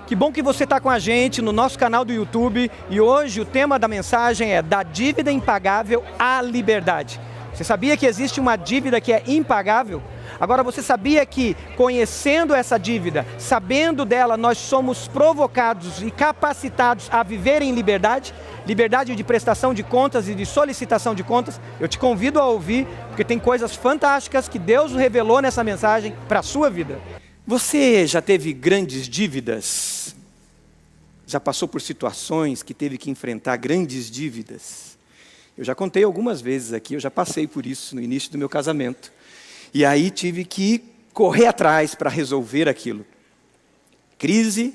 Que bom que você está com a gente no nosso canal do YouTube e hoje o tema da mensagem é da dívida impagável à liberdade. Você sabia que existe uma dívida que é impagável? Agora você sabia que conhecendo essa dívida, sabendo dela, nós somos provocados e capacitados a viver em liberdade? Liberdade de prestação de contas e de solicitação de contas. Eu te convido a ouvir, porque tem coisas fantásticas que Deus revelou nessa mensagem para a sua vida. Você já teve grandes dívidas? Já passou por situações que teve que enfrentar grandes dívidas? Eu já contei algumas vezes aqui, eu já passei por isso no início do meu casamento. E aí tive que correr atrás para resolver aquilo. Crise,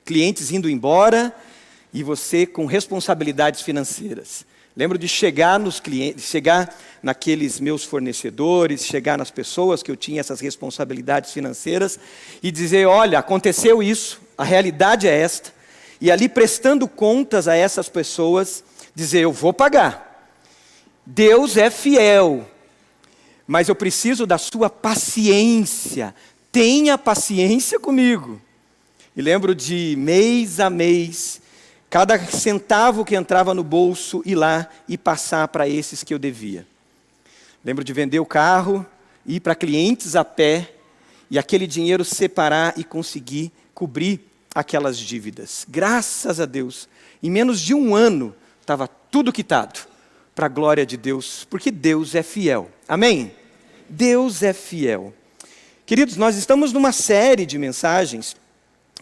clientes indo embora e você com responsabilidades financeiras. Lembro de chegar nos clientes, chegar naqueles meus fornecedores, chegar nas pessoas que eu tinha essas responsabilidades financeiras e dizer, olha, aconteceu isso, a realidade é esta. E ali prestando contas a essas pessoas, dizer, eu vou pagar. Deus é fiel, mas eu preciso da sua paciência. Tenha paciência comigo. E lembro de mês a mês, cada centavo que entrava no bolso, ir lá e passar para esses que eu devia. Lembro de vender o carro, ir para clientes a pé, e aquele dinheiro separar e conseguir cobrir aquelas dívidas. Graças a Deus, em menos de um ano, estava tudo quitado, para a glória de Deus, porque Deus é fiel. Amém? Deus é fiel. Queridos, nós estamos numa série de mensagens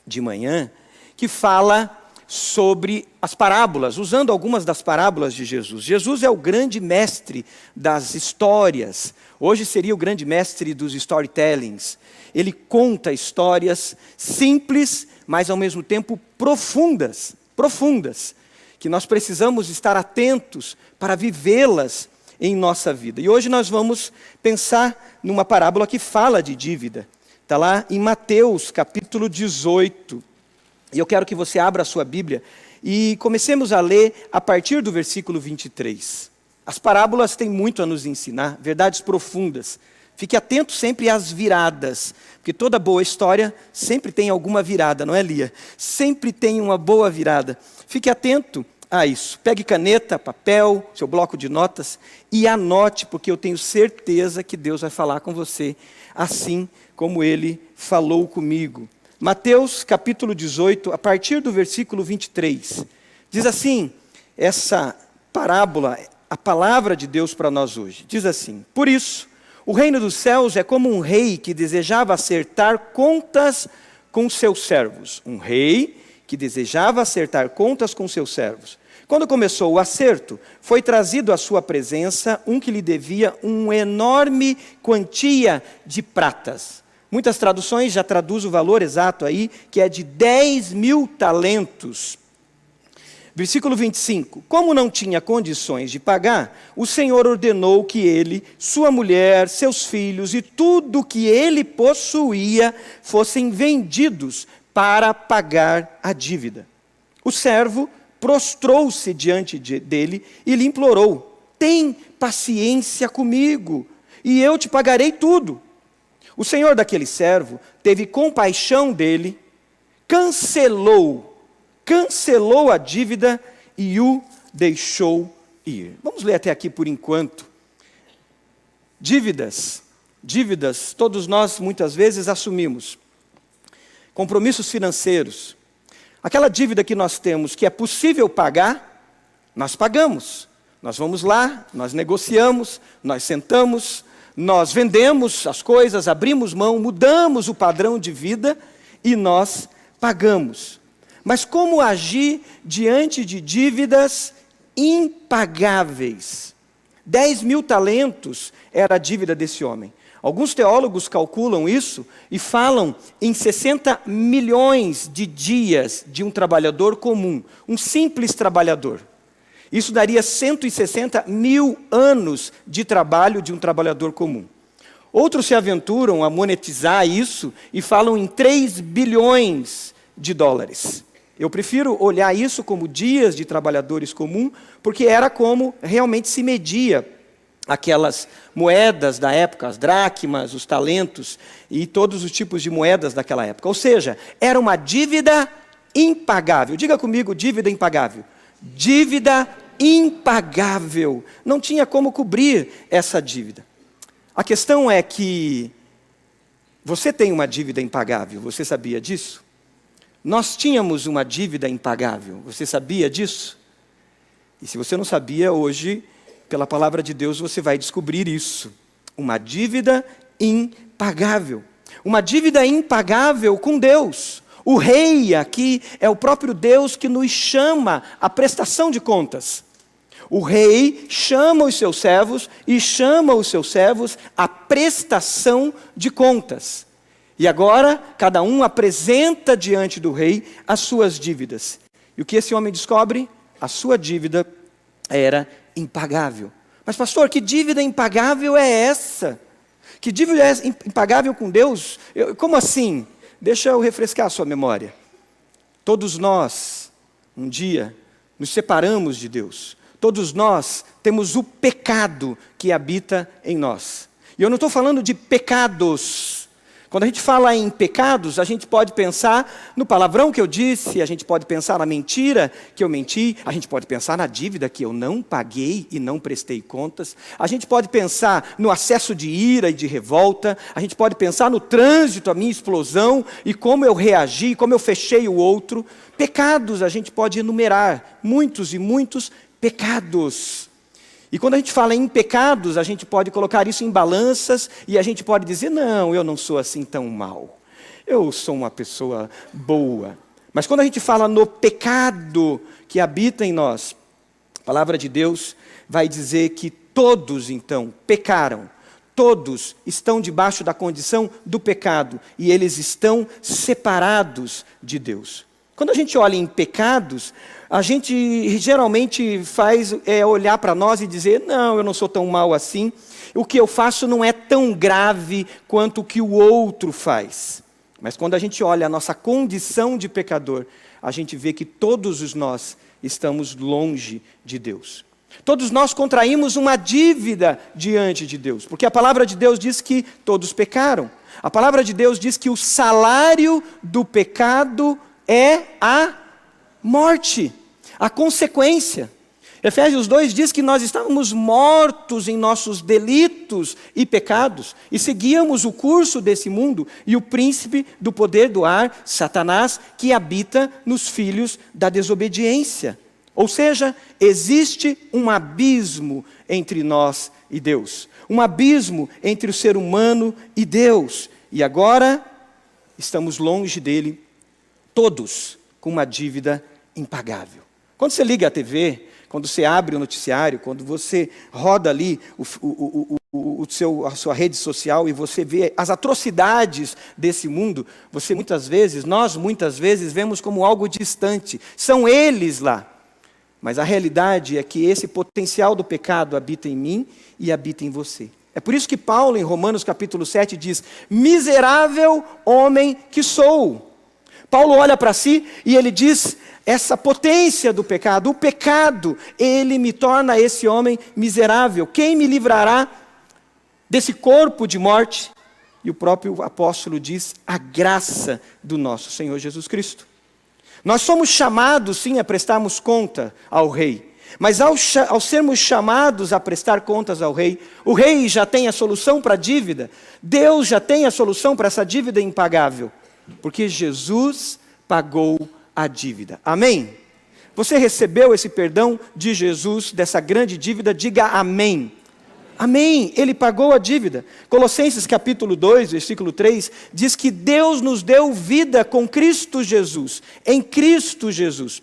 de manhã, que fala sobre as parábolas, usando algumas das parábolas de Jesus. Jesus é o grande mestre das histórias. Hoje seria o grande mestre dos storytellings. Ele conta histórias simples, mas ao mesmo tempo profundas, que nós precisamos estar atentos para vivê-las em nossa vida. E hoje nós vamos pensar numa parábola que fala de dívida. Está lá em Mateus capítulo 18. E eu quero que você abra a sua Bíblia e comecemos a ler a partir do versículo 23. As parábolas têm muito a nos ensinar, verdades profundas. Fique atento sempre às viradas, porque toda boa história sempre tem alguma virada, não é, Lia? Sempre tem uma boa virada. Fique atento a isso. Pegue caneta, papel, seu bloco de notas e anote, porque eu tenho certeza que Deus vai falar com você, assim como Ele falou comigo. Mateus capítulo 18, a partir do versículo 23, diz assim, essa parábola, a palavra de Deus para nós hoje, diz assim, por isso, o reino dos céus é como um rei que desejava acertar contas com seus servos. Um rei que desejava acertar contas com seus servos. Quando começou o acerto, foi trazido à sua presença um que lhe devia uma enorme quantia de pratas. Muitas traduções já traduzem o valor exato aí, que é de 10.000 talentos. Versículo 25. Como não tinha condições de pagar, o Senhor ordenou que ele, sua mulher, seus filhos e tudo que ele possuía fossem vendidos para pagar a dívida. O servo prostrou-se diante dele e lhe implorou, tem paciência comigo e eu te pagarei tudo. O senhor daquele servo teve compaixão dele, cancelou a dívida e o deixou ir. Vamos ler até aqui por enquanto. Dívidas, todos nós muitas vezes assumimos. Compromissos financeiros. Aquela dívida que nós temos que é possível pagar, nós pagamos. Nós vamos lá, nós negociamos, nós sentamos, nós vendemos as coisas, abrimos mão, mudamos o padrão de vida e nós pagamos. Mas como agir diante de dívidas impagáveis? 10.000 talentos era a dívida desse homem. Alguns teólogos calculam isso e falam em 60 milhões de dias de um trabalhador comum, um simples trabalhador. Isso daria 160 mil anos de trabalho de um trabalhador comum. Outros se aventuram a monetizar isso e falam em 3 bilhões de dólares. Eu prefiro olhar isso como dias de trabalhadores comum, porque era como realmente se media aquelas moedas da época, as dracmas, os talentos e todos os tipos de moedas daquela época. Ou seja, era uma dívida impagável. Diga comigo, dívida impagável. Dívida impagável. Não tinha como cobrir essa dívida. A questão é que você tem uma dívida impagável, você sabia disso? Nós tínhamos uma dívida impagável, você sabia disso? E se você não sabia, hoje, pela palavra de Deus, você vai descobrir isso. Uma dívida impagável. Uma dívida impagável com Deus. O rei aqui é o próprio Deus que nos chama à prestação de contas. O rei chama os seus servos e chama os seus servos à prestação de contas. E agora, cada um apresenta diante do rei as suas dívidas. E o que esse homem descobre? A sua dívida era impagável. Mas pastor, que dívida impagável é essa? Que dívida é impagável com Deus? Como assim? Deixa eu refrescar a sua memória. Todos nós, um dia, nos separamos de Deus. Todos nós temos o pecado que habita em nós. E eu não estou falando de pecados. Quando a gente fala em pecados, a gente pode pensar no palavrão que eu disse, a gente pode pensar na mentira que eu menti, a gente pode pensar na dívida que eu não paguei e não prestei contas, a gente pode pensar no acesso de ira e de revolta, a gente pode pensar no trânsito, a minha explosão e como eu reagi, como eu fechei o outro. Pecados a gente pode enumerar, muitos e muitos pecados. E quando a gente fala em pecados, a gente pode colocar isso em balanças e a gente pode dizer, não, eu não sou assim tão mal. Eu sou uma pessoa boa. Mas quando a gente fala no pecado que habita em nós, a palavra de Deus vai dizer que todos, então, pecaram. Todos estão debaixo da condição do pecado e eles estão separados de Deus. Quando a gente olha em pecados, a gente geralmente faz olhar para nós e dizer, não, eu não sou tão mal assim, o que eu faço não é tão grave quanto o que o outro faz. Mas quando a gente olha a nossa condição de pecador, a gente vê que todos nós estamos longe de Deus. Todos nós contraímos uma dívida diante de Deus, porque a palavra de Deus diz que todos pecaram. A palavra de Deus diz que o salário do pecado é a morte, a consequência. Efésios 2 diz que nós estávamos mortos em nossos delitos e pecados e seguíamos o curso desse mundo e o príncipe do poder do ar, Satanás, que habita nos filhos da desobediência. Ou seja, existe um abismo entre nós e Deus, um abismo entre o ser humano e Deus. E agora estamos longe dele, todos com uma dívida impagável. Quando você liga a TV, quando você abre o noticiário, quando você roda ali a sua rede social e você vê as atrocidades desse mundo, nós muitas vezes vemos como algo distante. São eles lá. Mas a realidade é que esse potencial do pecado habita em mim e habita em você. É por isso que Paulo, em Romanos capítulo 7, diz, miserável homem que sou. Paulo olha para si e ele diz, essa potência do pecado, o pecado, ele me torna esse homem miserável. Quem me livrará desse corpo de morte? E o próprio apóstolo diz, a graça do nosso Senhor Jesus Cristo. Nós somos chamados, sim, a prestarmos conta ao rei. Mas ao sermos chamados a prestar contas ao rei, o rei já tem a solução para a dívida. Deus já tem a solução para essa dívida impagável. Porque Jesus pagou a dívida. Amém? Você recebeu esse perdão de Jesus, dessa grande dívida? Diga amém. Amém, ele pagou a dívida. Colossenses capítulo 2, versículo 3, diz que Deus nos deu vida com Cristo Jesus, em Cristo Jesus.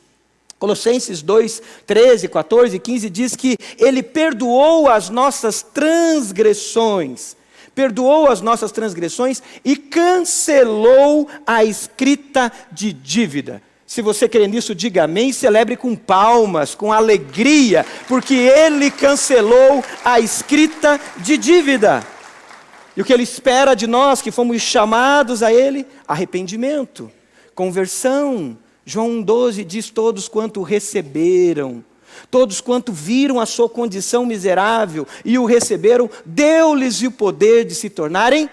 Colossenses 2, 13, 14 e 15 diz que ele perdoou as nossas transgressões. Perdoou as nossas transgressões e cancelou a escrita de dívida. Se você crê nisso, diga amém, celebre com palmas, com alegria, porque ele cancelou a escrita de dívida. E o que ele espera de nós, que fomos chamados a ele? Arrependimento, conversão. João 1,12 diz, todos quanto receberam, todos quanto viram a sua condição miserável e o receberam, deu-lhes o poder de se tornarem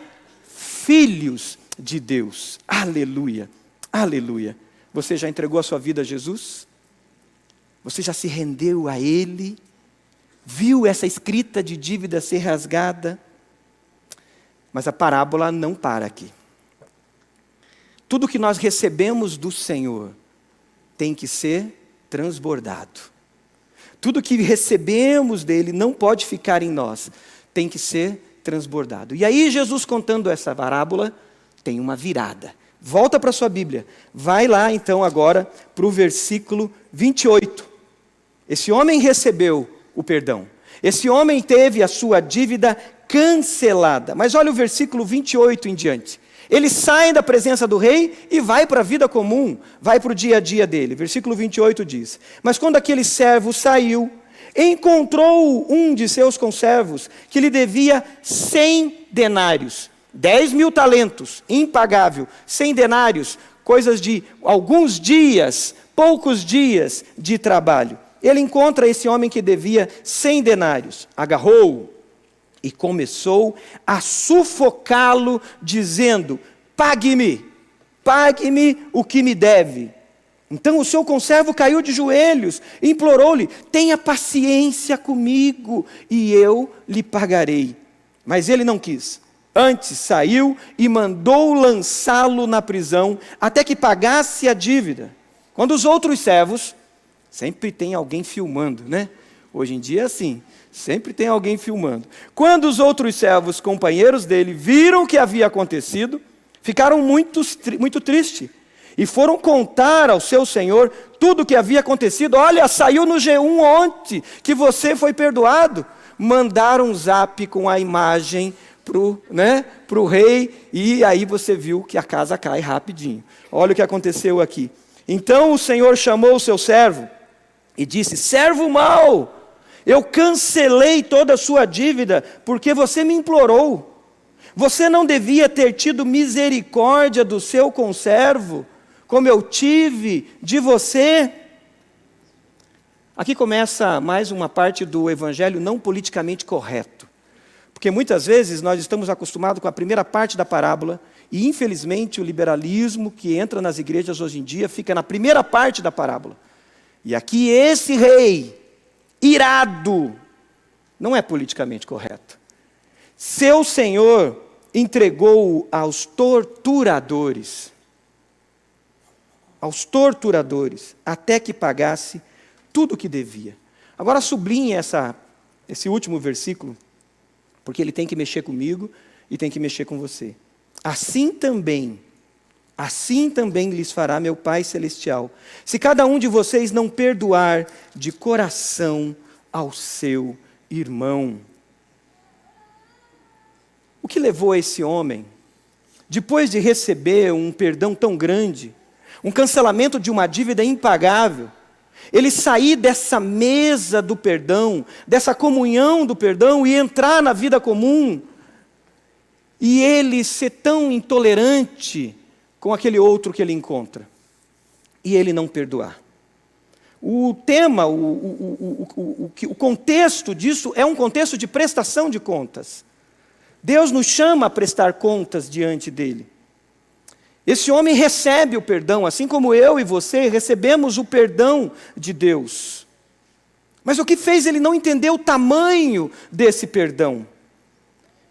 filhos de Deus. Aleluia, aleluia. Você já entregou a sua vida a Jesus? Você já se rendeu a Ele? Viu essa escrita de dívida ser rasgada? Mas a parábola não para aqui. Tudo que nós recebemos do Senhor tem que ser transbordado. Tudo que recebemos dele não pode ficar em nós, tem que ser transbordado. E aí Jesus, contando essa parábola, tem uma virada. Volta para a sua Bíblia. Vai lá então agora para o versículo 28. Esse homem recebeu o perdão. Esse homem teve a sua dívida cancelada. Mas olha o versículo 28 em diante. Ele sai da presença do rei e vai para a vida comum, vai para o dia a dia dele. Versículo 28 diz: mas quando aquele servo saiu, encontrou um de seus conservos que lhe devia 100 denários, 10.000 talentos, impagável, 100 denários, coisas de alguns dias, poucos dias de trabalho. Ele encontra esse homem que devia 100 denários, agarrou-o e começou a sufocá-lo, dizendo: pague-me o que me deve. Então o seu conservo caiu de joelhos e implorou-lhe: tenha paciência comigo e eu lhe pagarei. Mas ele não quis. Antes saiu e mandou lançá-lo na prisão até que pagasse a dívida. Quando os outros servos, sempre tem alguém filmando, né? Hoje em dia é assim. Sempre tem alguém filmando. Quando os outros servos, companheiros dele, viram o que havia acontecido, ficaram muito tristes. E foram contar ao seu senhor tudo o que havia acontecido. Olha, saiu no G1 ontem que você foi perdoado. Mandaram um zap com a imagem pro rei. E aí você viu que a casa cai rapidinho. Olha o que aconteceu aqui. Então o Senhor chamou o seu servo e disse: servo mau, eu cancelei toda a sua dívida, porque você me implorou. Você não devia ter tido misericórdia do seu conservo, como eu tive de você? Aqui começa mais uma parte do evangelho não politicamente correto. Porque muitas vezes nós estamos acostumados com a primeira parte da parábola, e infelizmente o liberalismo que entra nas igrejas hoje em dia fica na primeira parte da parábola. E aqui esse rei, irado, não é politicamente correto. Seu senhor entregou-o aos torturadores, até que pagasse tudo o que devia. Agora sublinhe esse último versículo, porque ele tem que mexer comigo e tem que mexer com você. Assim também lhes fará meu Pai Celestial, se cada um de vocês não perdoar de coração ao seu irmão. O que levou esse homem, depois de receber um perdão tão grande, um cancelamento de uma dívida impagável, ele sair dessa mesa do perdão, dessa comunhão do perdão e entrar na vida comum, e ele ser tão intolerante com aquele outro que ele encontra, e ele não perdoar. O tema, o contexto disso é um contexto de prestação de contas. Deus nos chama a prestar contas diante dele. Esse homem recebe o perdão, assim como eu e você recebemos o perdão de Deus. Mas o que fez ele não entender o tamanho desse perdão?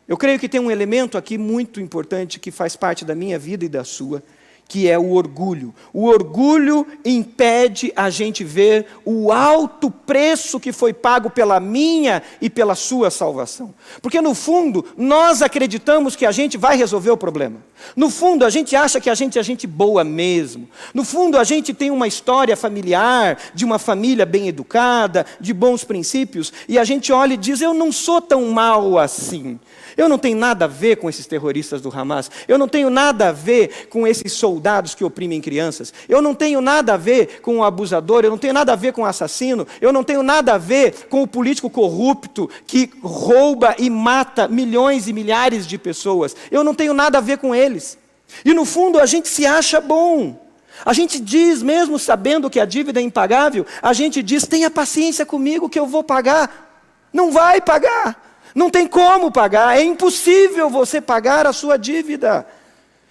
Eu creio que tem um elemento aqui muito importante que faz parte da minha vida e da sua, que é o orgulho. O orgulho impede a gente ver o alto preço que foi pago pela minha e pela sua salvação. Porque no fundo, nós acreditamos que a gente vai resolver o problema. No fundo, a gente acha que a gente é gente boa mesmo. No fundo, a gente tem uma história familiar, de uma família bem educada, de bons princípios, e a gente olha e diz: eu não sou tão mal assim. Eu não tenho nada a ver com esses terroristas do Hamas. Eu não tenho nada a ver com esses soldados que oprimem crianças. Eu não tenho nada a ver com o abusador. Eu não tenho nada a ver com o assassino. Eu não tenho nada a ver com o político corrupto que rouba e mata milhões e milhares de pessoas. Eu não tenho nada a ver com eles. E no fundo a gente se acha bom. A gente diz, mesmo sabendo que a dívida é impagável, a gente diz: tenha paciência comigo que eu vou pagar. Não vai pagar. Não tem como pagar, é impossível você pagar a sua dívida.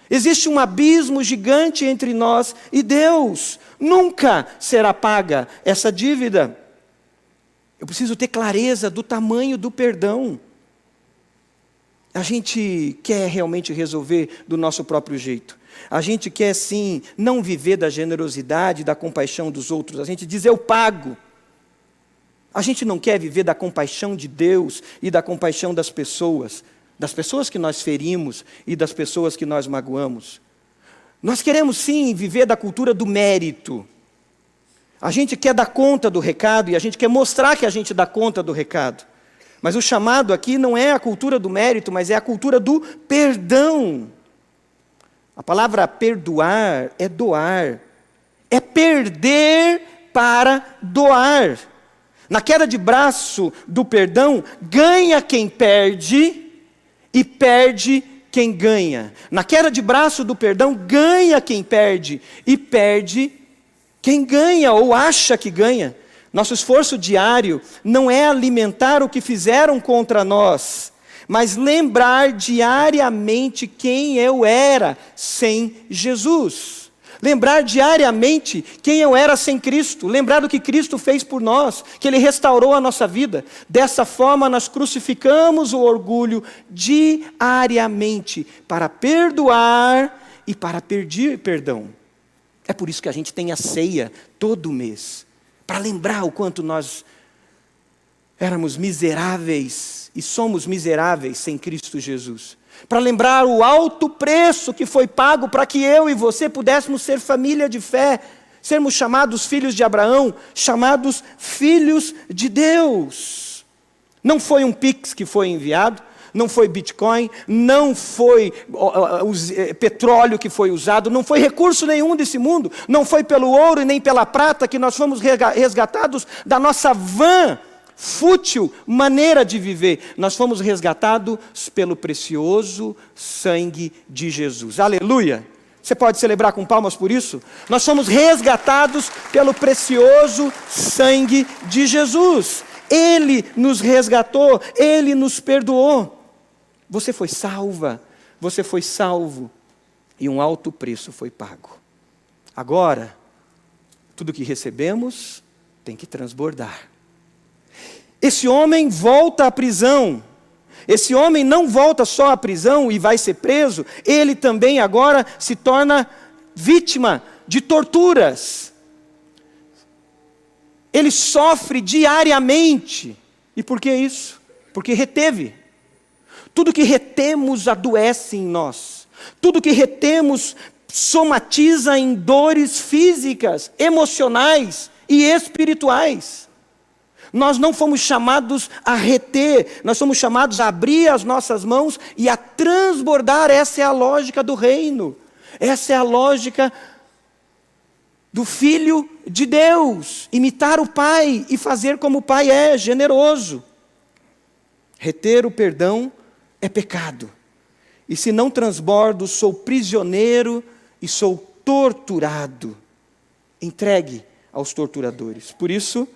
Existe um abismo gigante entre nós e Deus. Nunca será paga essa dívida. Eu preciso ter clareza do tamanho do perdão. A gente quer realmente resolver do nosso próprio jeito. A gente quer sim não viver da generosidade, da compaixão dos outros. A gente diz, eu pago. A gente não quer viver da compaixão de Deus e da compaixão das pessoas que nós ferimos e das pessoas que nós magoamos. Nós queremos sim viver da cultura do mérito. A gente quer dar conta do recado e a gente quer mostrar que a gente dá conta do recado. Mas o chamado aqui não é a cultura do mérito, mas é a cultura do perdão. A palavra perdoar é doar. É perder para doar. Na queda de braço do perdão, ganha quem perde e perde quem ganha. Na queda de braço do perdão, ganha quem perde e perde quem ganha ou acha que ganha. Nosso esforço diário não é alimentar o que fizeram contra nós, mas lembrar diariamente quem eu era sem Jesus. Lembrar diariamente quem eu era sem Cristo. Lembrar do que Cristo fez por nós, que Ele restaurou a nossa vida. Dessa forma nós crucificamos o orgulho diariamente para perdoar e para pedir perdão. É por isso que a gente tem a ceia todo mês. Para lembrar o quanto nós éramos miseráveis e somos miseráveis sem Cristo Jesus. Para lembrar o alto preço que foi pago para que eu e você pudéssemos ser família de fé, sermos chamados filhos de Abraão, chamados filhos de Deus. Não foi um Pix que foi enviado, não foi Bitcoin, não foi petróleo que foi usado, não foi recurso nenhum desse mundo, não foi pelo ouro e nem pela prata que nós fomos resgatados da nossa vã, fútil maneira de viver. Nós fomos resgatados pelo precioso sangue de Jesus. Aleluia! Você pode celebrar com palmas por isso? Nós fomos resgatados pelo precioso sangue de Jesus. Ele nos resgatou, Ele nos perdoou. Você foi salva, você foi salvo e um alto preço foi pago. Agora, tudo que recebemos tem que transbordar. Esse homem volta à prisão. Esse homem não volta só à prisão e vai ser preso, ele também agora se torna vítima de torturas. Ele sofre diariamente. E por que isso? Porque reteve. Tudo que retemos adoece em nós. Tudo que retemos somatiza em dores físicas, emocionais e espirituais. Nós não fomos chamados a reter, nós somos chamados a abrir as nossas mãos e a transbordar. Essa é a lógica do reino. Essa é a lógica do Filho de Deus. Imitar o Pai e fazer como o Pai é, generoso. Reter o perdão é pecado. E se não transbordo, sou prisioneiro e sou torturado. Entregue aos torturadores. Por isso,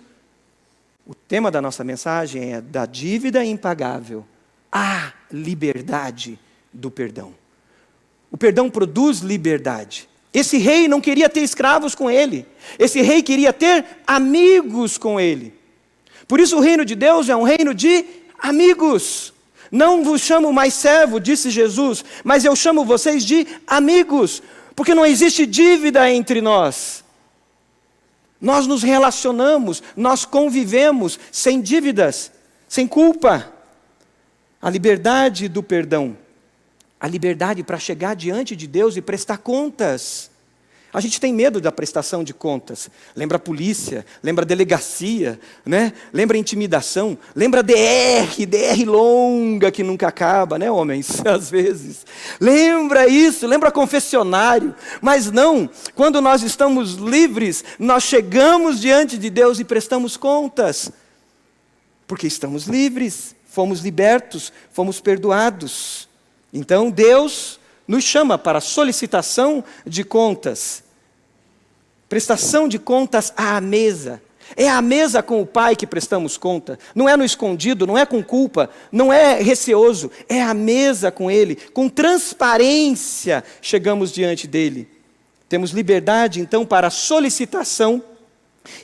o tema da nossa mensagem é da dívida impagável à liberdade do perdão. O perdão produz liberdade. Esse rei não queria ter escravos com ele. Esse rei queria ter amigos com ele. Por isso o reino de Deus é um reino de amigos. Não vos chamo mais servo, disse Jesus, mas eu chamo vocês de amigos, porque não existe dívida entre nós. Nós nos relacionamos, nós convivemos sem dívidas, sem culpa. A liberdade do perdão, a liberdade para chegar diante de Deus e prestar contas. A gente tem medo da prestação de contas. Lembra a polícia, lembra a delegacia, né? Lembra a intimidação, lembra a DR longa que nunca acaba, né, homens? Às vezes. Lembra isso, lembra confessionário. Mas não, quando nós estamos livres, nós chegamos diante de Deus e prestamos contas. Porque estamos livres, fomos libertos, fomos perdoados. Então Deus nos chama para solicitação de contas, prestação de contas à mesa. É à mesa com o Pai que prestamos conta. Não é no escondido, não é com culpa, não é receoso. É à mesa com Ele, com transparência chegamos diante dEle. Temos liberdade, então, para a solicitação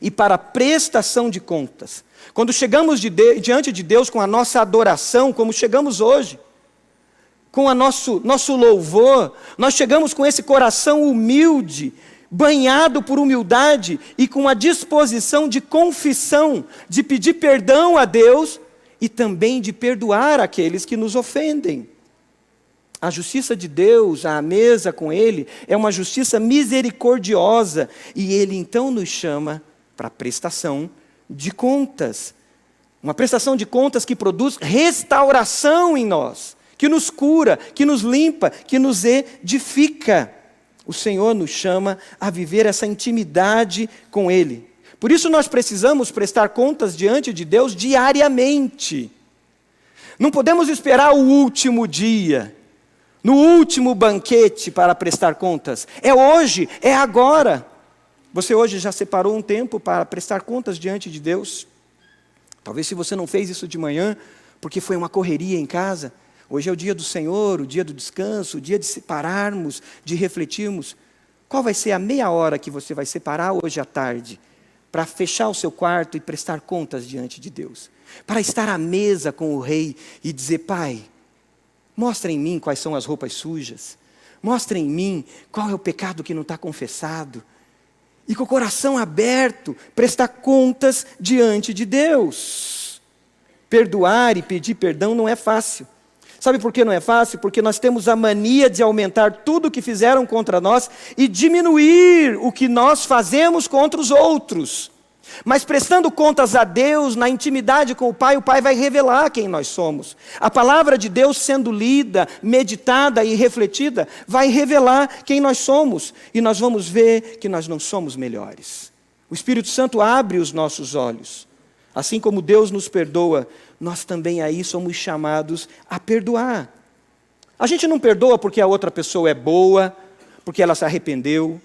e para a prestação de contas. Quando chegamos diante de Deus com a nossa adoração, como chegamos hoje, com o nosso louvor, nós chegamos com esse coração humilde, banhado por humildade e com a disposição de confissão, de pedir perdão a Deus e também de perdoar aqueles que nos ofendem. A justiça de Deus, à mesa com Ele, é uma justiça misericordiosa e Ele então nos chama para a prestação de contas. Uma prestação de contas que produz restauração em nós, que nos cura, que nos limpa, que nos edifica. O Senhor nos chama a viver essa intimidade com Ele. Por isso nós precisamos prestar contas diante de Deus diariamente. Não podemos esperar o último dia, no último banquete para prestar contas. É hoje, é agora. Você hoje já separou um tempo para prestar contas diante de Deus? Talvez se você não fez isso de manhã, porque foi uma correria em casa. Hoje é o dia do Senhor, o dia do descanso, o dia de separarmos, de refletirmos. Qual vai ser a meia hora que você vai separar hoje à tarde para fechar o seu quarto e prestar contas diante de Deus? Para estar à mesa com o Rei e dizer: Pai, mostra em mim quais são as roupas sujas. Mostra em mim qual é o pecado que não está confessado. E com o coração aberto, prestar contas diante de Deus. Perdoar e pedir perdão não é fácil. Sabe por que não é fácil? Porque nós temos a mania de aumentar tudo o que fizeram contra nós e diminuir o que nós fazemos contra os outros. Mas prestando contas a Deus, na intimidade com o Pai vai revelar quem nós somos. A palavra de Deus sendo lida, meditada e refletida, vai revelar quem nós somos. E nós vamos ver que nós não somos melhores. O Espírito Santo abre os nossos olhos. Assim como Deus nos perdoa, nós também aí somos chamados a perdoar. A gente não perdoa porque a outra pessoa é boa, porque ela se arrependeu.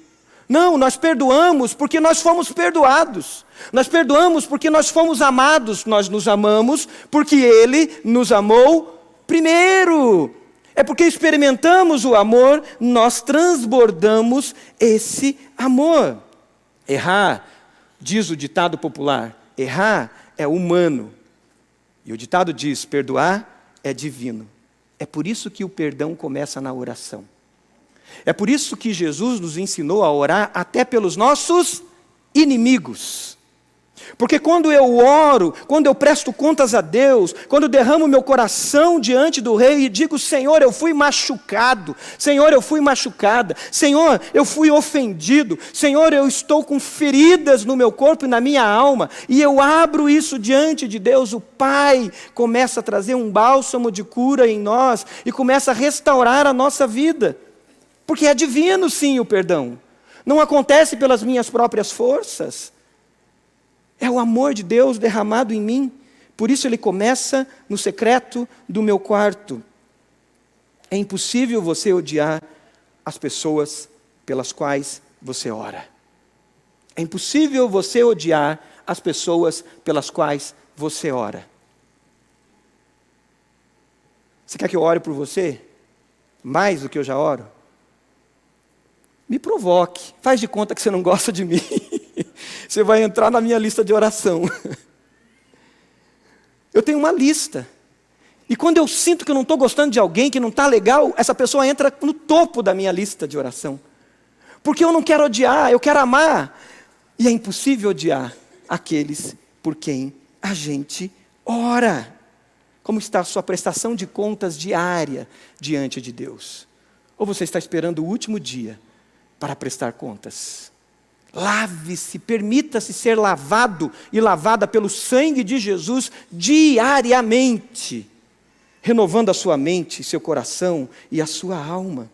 Não, nós perdoamos porque nós fomos perdoados. Nós perdoamos porque nós fomos amados. Nós nos amamos porque Ele nos amou primeiro. É porque experimentamos o amor, nós transbordamos esse amor. Errar, diz o ditado popular, errar é humano. E o ditado diz: perdoar é divino. É por isso que o perdão começa na oração. É por isso que Jesus nos ensinou a orar até pelos nossos inimigos. Porque quando eu oro, quando eu presto contas a Deus, quando eu derramo meu coração diante do Rei e digo: Senhor, eu fui machucado, Senhor, eu fui machucada, Senhor, eu fui ofendido, Senhor, eu estou com feridas no meu corpo e na minha alma, e eu abro isso diante de Deus, o Pai começa a trazer um bálsamo de cura em nós e começa a restaurar a nossa vida. Porque é divino sim o perdão, não acontece pelas minhas próprias forças. É o amor de Deus derramado em mim. Por isso ele começa no secreto do meu quarto. É impossível você odiar as pessoas pelas quais você ora. É impossível você odiar as pessoas pelas quais você ora. Você quer que eu ore por você? Mais do que eu já oro? Me provoque. Faz de conta que você não gosta de mim. Você vai entrar na minha lista de oração. Eu tenho uma lista. E quando eu sinto que eu não estou gostando de alguém, que não está legal, essa pessoa entra no topo da minha lista de oração. Porque eu não quero odiar, eu quero amar. E é impossível odiar aqueles por quem a gente ora. Como está a sua prestação de contas diária diante de Deus? Ou você está esperando o último dia para prestar contas? Lave-se, permita-se ser lavado e lavada pelo sangue de Jesus diariamente, renovando a sua mente, seu coração e a sua alma.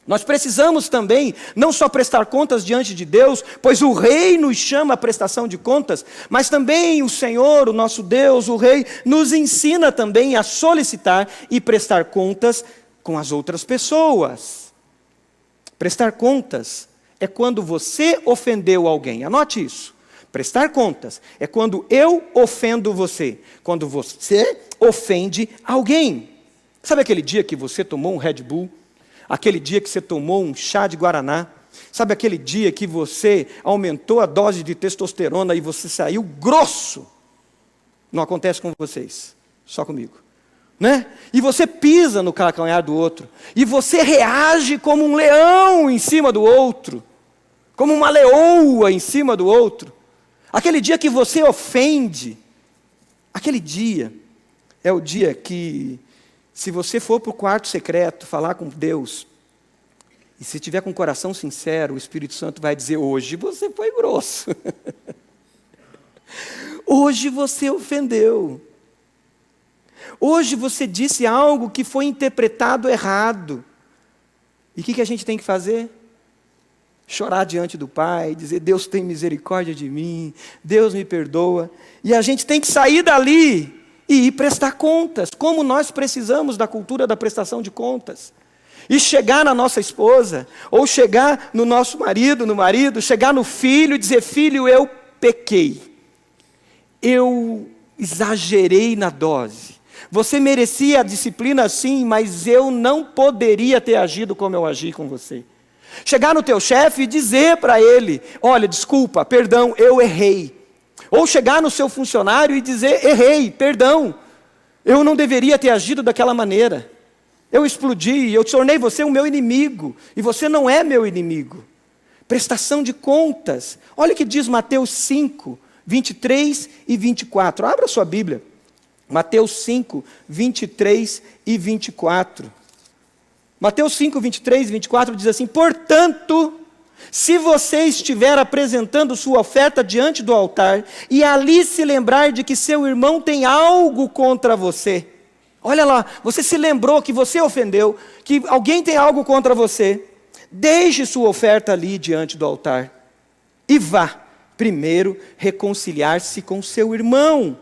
Nós precisamos também não só prestar contas diante de Deus, pois o Rei nos chama à prestação de contas, mas também o Senhor, o nosso Deus, o Rei, nos ensina também a solicitar e prestar contas com as outras pessoas. Prestar contas é quando você ofendeu alguém. Anote isso. Prestar contas é quando eu ofendo você, quando você ofende alguém. Sabe aquele dia que você tomou um Red Bull? Aquele dia que você tomou um chá de Guaraná? Sabe aquele dia que você aumentou a dose de testosterona e você saiu grosso? Não acontece com vocês, só comigo. Né? E você pisa no calcanhar do outro. E você reage como um leão em cima do outro. Como uma leoa em cima do outro. Aquele dia que você ofende. Aquele dia é o dia que, se você for para o quarto secreto falar com Deus, e se tiver com o coração sincero, o Espírito Santo vai dizer: hoje você foi grosso. Hoje você ofendeu. Hoje você disse algo que foi interpretado errado. E o que a gente tem que fazer? Chorar diante do Pai, dizer: Deus tem misericórdia de mim, Deus me perdoa. E a gente tem que sair dali e ir prestar contas, como nós precisamos da cultura da prestação de contas. E chegar na nossa esposa, ou chegar no nosso marido, chegar no filho e dizer: filho, eu pequei. Eu exagerei na dose. Você merecia a disciplina sim, mas eu não poderia ter agido como eu agi com você. Chegar no teu chefe e dizer para ele: olha, desculpa, perdão, eu errei. Ou chegar no seu funcionário e dizer: errei, perdão, eu não deveria ter agido daquela maneira. Eu explodi, eu tornei você o meu inimigo, e você não é meu inimigo. Prestação de contas. Olha o que diz Mateus 5, 23 e 24. Abra sua Bíblia. Mateus 5, 23 e 24. Mateus 5, 23 e 24 diz assim: portanto, se você estiver apresentando sua oferta diante do altar, e ali se lembrar de que seu irmão tem algo contra você, olha lá, você se lembrou que você ofendeu, que alguém tem algo contra você, deixe sua oferta ali diante do altar, e vá primeiro reconciliar-se com seu irmão.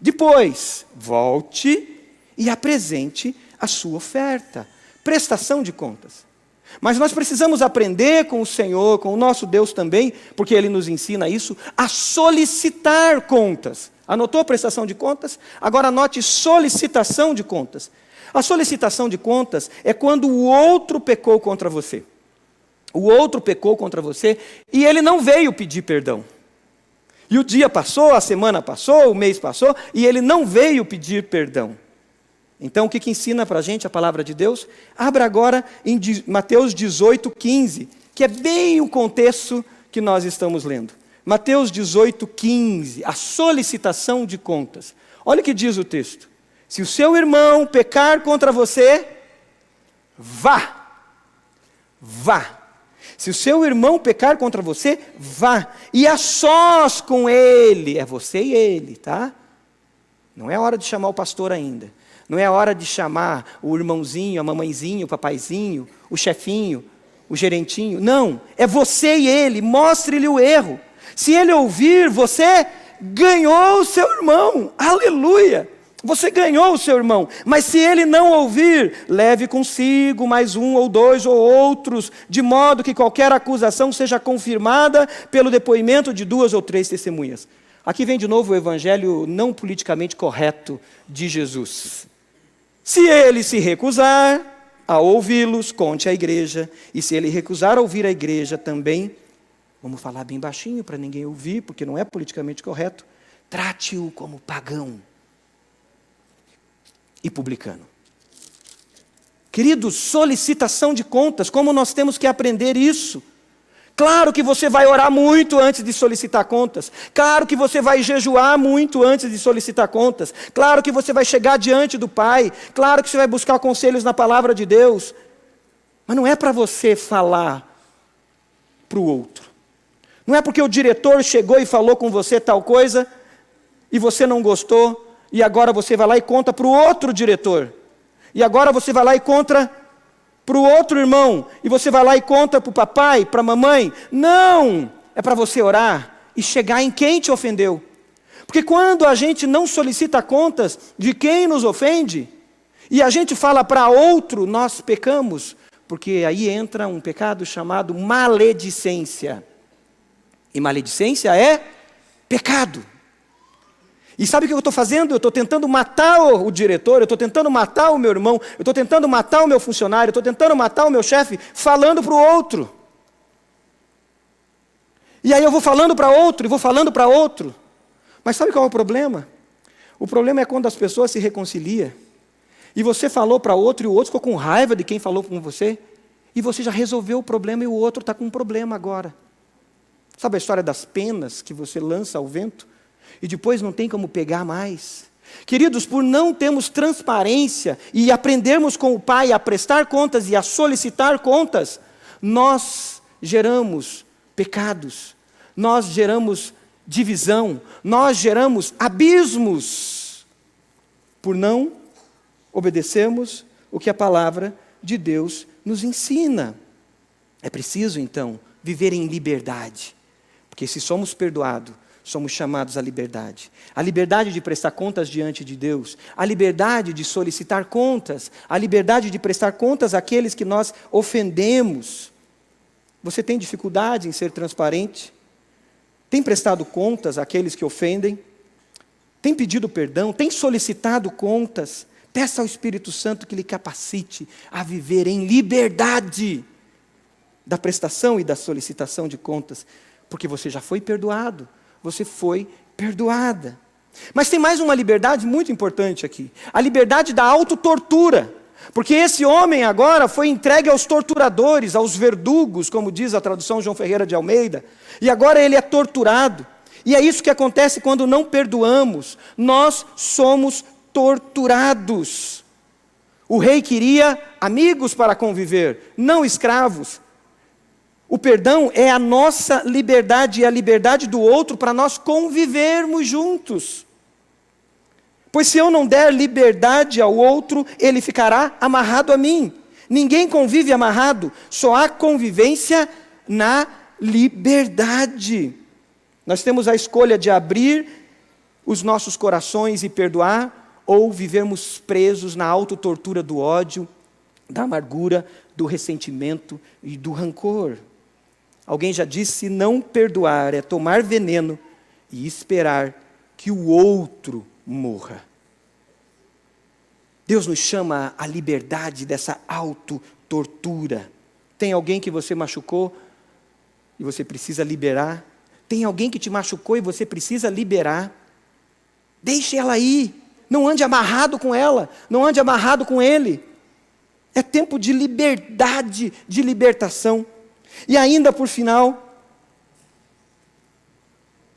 Depois, volte e apresente a sua oferta. Prestação de contas. Mas nós precisamos aprender com o Senhor, com o nosso Deus também, porque Ele nos ensina isso, a solicitar contas. Anotou a prestação de contas? Agora anote solicitação de contas. A solicitação de contas é quando o outro pecou contra você. O outro pecou contra você e ele não veio pedir perdão. E o dia passou, a semana passou, o mês passou, e ele não veio pedir perdão. Então, o que ensina para a gente a palavra de Deus? Abra agora em Mateus 18, 15, que é bem o contexto que nós estamos lendo. Mateus 18, 15, a solicitação de contas. Olha o que diz o texto. Se o seu irmão pecar contra você, vá. Vá. Se o seu irmão pecar contra você, vá. E a sós com ele. É você e ele, tá? Não é hora de chamar o pastor ainda. Não é hora de chamar o irmãozinho, a mamãezinho, o papaizinho, o chefinho, o gerentinho. Não, é você e ele. Mostre-lhe o erro. Se ele ouvir, você ganhou o seu irmão. Aleluia! Você ganhou o seu irmão. Mas se ele não ouvir, leve consigo mais um ou dois ou outros, de modo que qualquer acusação seja confirmada pelo depoimento de 2 ou 3 testemunhas. Aqui vem de novo o evangelho não politicamente correto de Jesus. Se ele se recusar a ouvi-los, conte à igreja. E se ele recusar a ouvir a igreja também, vamos falar bem baixinho para ninguém ouvir, porque não é politicamente correto, trate-o como pagão e publicano. Queridos, solicitação de contas, como nós temos que aprender isso? Claro que você vai orar muito antes de solicitar contas. Claro que você vai jejuar muito antes de solicitar contas. Claro que você vai chegar diante do Pai. Claro que você vai buscar conselhos na palavra de Deus. Mas não é para você falar para o outro. Não é porque o diretor chegou e falou com você tal coisa e você não gostou e agora você vai lá e conta para o outro diretor. E agora você vai lá e conta para o outro irmão, e você vai lá e conta para o papai, para a mamãe. Não! É para você orar e chegar em quem te ofendeu. Porque quando a gente não solicita contas de quem nos ofende, e a gente fala para outro, nós pecamos, porque aí entra um pecado chamado maledicência. E maledicência é pecado. E sabe o que eu estou fazendo? Eu estou tentando matar o diretor, eu estou tentando matar o meu irmão, eu estou tentando matar o meu funcionário, eu estou tentando matar o meu chefe, falando para o outro. E aí eu vou falando para outro, e vou falando para outro. Mas sabe qual é o problema? O problema é quando as pessoas se reconciliam, e você falou para outro, e o outro ficou com raiva de quem falou com você, e você já resolveu o problema, e o outro está com um problema agora. Sabe a história das penas que você lança ao vento? E depois não tem como pegar mais. Queridos, por não termos transparência e aprendermos com o Pai a prestar contas e a solicitar contas, nós geramos pecados, nós geramos divisão, nós geramos abismos, por não obedecermos o que a palavra de Deus nos ensina. É preciso, então, viver em liberdade, porque se somos perdoados, somos chamados à liberdade. A liberdade de prestar contas diante de Deus, a liberdade de solicitar contas, a liberdade de prestar contas àqueles que nós ofendemos. Você tem dificuldade em ser transparente? Tem prestado contas àqueles que ofendem? Tem pedido perdão? Tem solicitado contas? Peça ao Espírito Santo que lhe capacite a viver em liberdade da prestação e da solicitação de contas, porque você já foi perdoado. Você foi perdoada. Mas tem mais uma liberdade muito importante aqui. A liberdade da autotortura. Porque esse homem agora foi entregue aos torturadores, aos verdugos, como diz a tradução João Ferreira de Almeida. E agora ele é torturado. E é isso que acontece quando não perdoamos. Nós somos torturados. O rei queria amigos para conviver, não escravos. O perdão é a nossa liberdade e a liberdade do outro para nós convivermos juntos. Pois se eu não der liberdade ao outro, ele ficará amarrado a mim. Ninguém convive amarrado, só há convivência na liberdade. Nós temos a escolha de abrir os nossos corações e perdoar, ou vivermos presos na autotortura do ódio, da amargura, do ressentimento e do rancor. Alguém já disse: não perdoar é tomar veneno e esperar que o outro morra. Deus nos chama à liberdade dessa autotortura. Tem alguém que você machucou e você precisa liberar? Tem alguém que te machucou e você precisa liberar? Deixe ela ir. Não ande amarrado com ela, não ande amarrado com ele. É tempo de liberdade, de libertação. E ainda por final,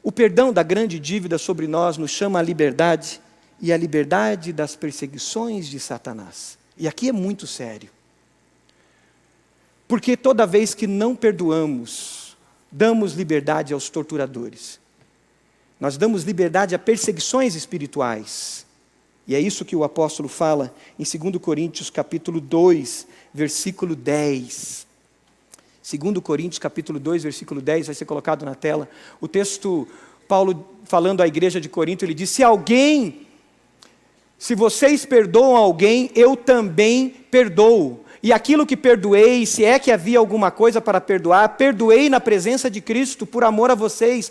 o perdão da grande dívida sobre nós nos chama à liberdade, e a liberdade das perseguições de Satanás. E aqui é muito sério. Porque toda vez que não perdoamos, damos liberdade aos torturadores. Nós damos liberdade a perseguições espirituais. E é isso que o apóstolo fala em 2 Coríntios capítulo 2, versículo 10. 2 Coríntios capítulo 2, versículo 10, vai ser colocado na tela. O texto, Paulo falando à igreja de Corinto, ele diz: se vocês perdoam alguém, eu também perdoo. E aquilo que perdoei, se é que havia alguma coisa para perdoar, perdoei na presença de Cristo por amor a vocês,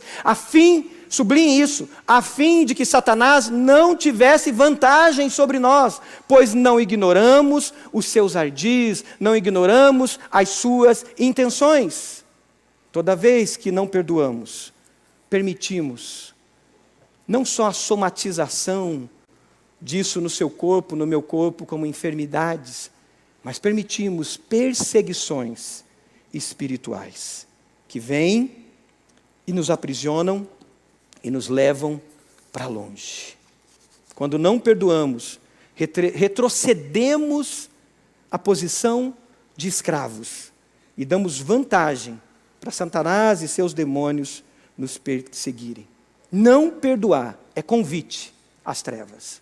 sublinhe isso, a fim de que Satanás não tivesse vantagem sobre nós, pois não ignoramos os seus ardis, não ignoramos as suas intenções. Toda vez que não perdoamos, permitimos não só a somatização disso no seu corpo, no meu corpo, como enfermidades, mas permitimos perseguições espirituais, que vêm e nos aprisionam e nos levam para longe. Quando não perdoamos, retrocedemos à posição de escravos e damos vantagem para Satanás e seus demônios nos perseguirem. Não perdoar é convite às trevas.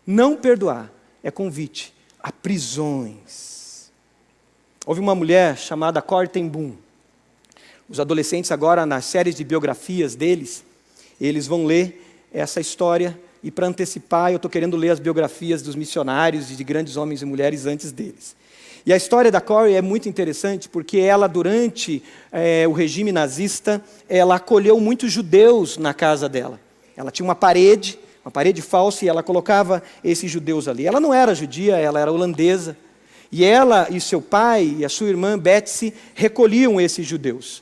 Não perdoar é convite a prisões. Houve uma mulher chamada Corrie ten Boom. Os adolescentes agora, nas séries de biografias deles, eles vão ler essa história, e para antecipar, eu estou querendo ler as biografias dos missionários e de grandes homens e mulheres antes deles. E a história da Corrie é muito interessante porque ela, durante o regime nazista, ela acolheu muitos judeus na casa dela. Ela tinha uma parede falsa, e ela colocava esses judeus ali. Ela não era judia, ela era holandesa. E ela e seu pai e a sua irmã Betsy recolhiam esses judeus.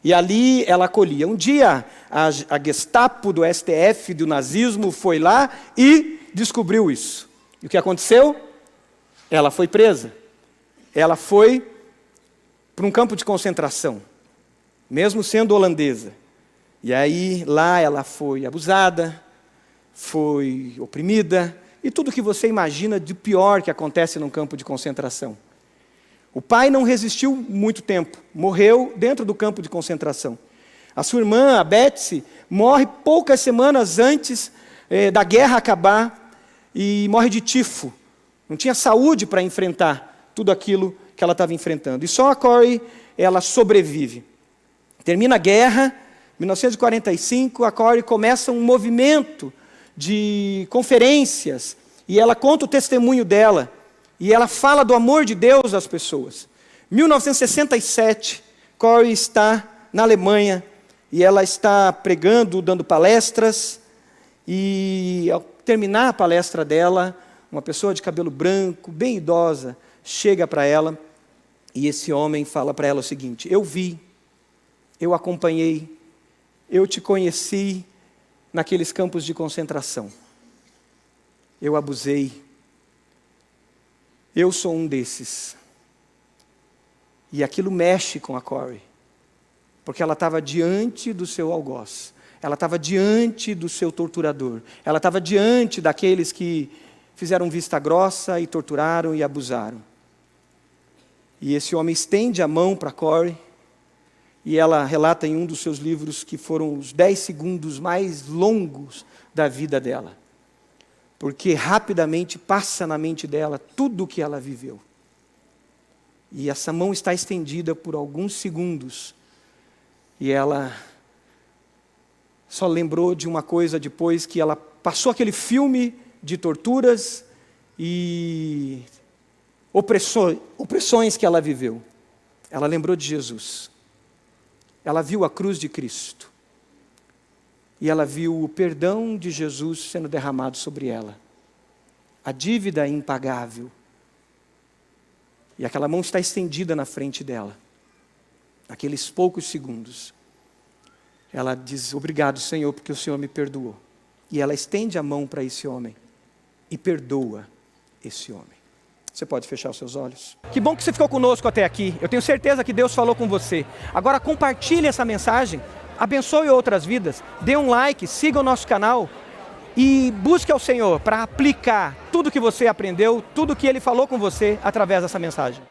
E ali ela acolhia. Um dia, a Gestapo do STF, do nazismo, foi lá e descobriu isso. E o que aconteceu? Ela foi presa. Ela foi para um campo de concentração, mesmo sendo holandesa. E aí, lá ela foi abusada, foi oprimida, e tudo que você imagina de pior que acontece num campo de concentração. O pai não resistiu muito tempo, morreu dentro do campo de concentração. A sua irmã, a Betsy, morre poucas semanas antes da guerra acabar, e morre de tifo. Não tinha saúde para enfrentar tudo aquilo que ela estava enfrentando. E só a Corrie, ela sobrevive. Termina a guerra, em 1945, a Corrie começa um movimento de conferências, e ela conta o testemunho dela, e ela fala do amor de Deus às pessoas. Em 1967, Corrie está na Alemanha, e ela está pregando, dando palestras, e ao terminar a palestra dela, uma pessoa de cabelo branco, bem idosa, chega para ela, e esse homem fala para ela o seguinte: eu vi, eu acompanhei, eu te conheci naqueles campos de concentração. Eu abusei. Eu sou um desses. E aquilo mexe com a Corrie, porque ela estava diante do seu algoz, ela estava diante do seu torturador, ela estava diante daqueles que fizeram vista grossa e torturaram e abusaram. E esse homem estende a mão para Corrie, e ela relata em um dos seus livros que foram os 10 segundos mais longos da vida dela, porque rapidamente passa na mente dela tudo o que ela viveu. E essa mão está estendida por alguns segundos, e ela só lembrou de uma coisa depois que ela passou aquele filme de torturas e opressões que ela viveu. Ela lembrou de Jesus. Ela viu a cruz de Cristo. E ela viu o perdão de Jesus sendo derramado sobre ela. A dívida impagável. E aquela mão está estendida na frente dela. Naqueles poucos segundos. Ela diz: obrigado, Senhor, porque o Senhor me perdoou. E ela estende a mão para esse homem e perdoa esse homem. Você pode fechar os seus olhos? Que bom que você ficou conosco até aqui. Eu tenho certeza que Deus falou com você. Agora compartilhe essa mensagem, abençoe outras vidas, dê um like, siga o nosso canal e busque ao Senhor para aplicar tudo que você aprendeu, tudo que Ele falou com você através dessa mensagem.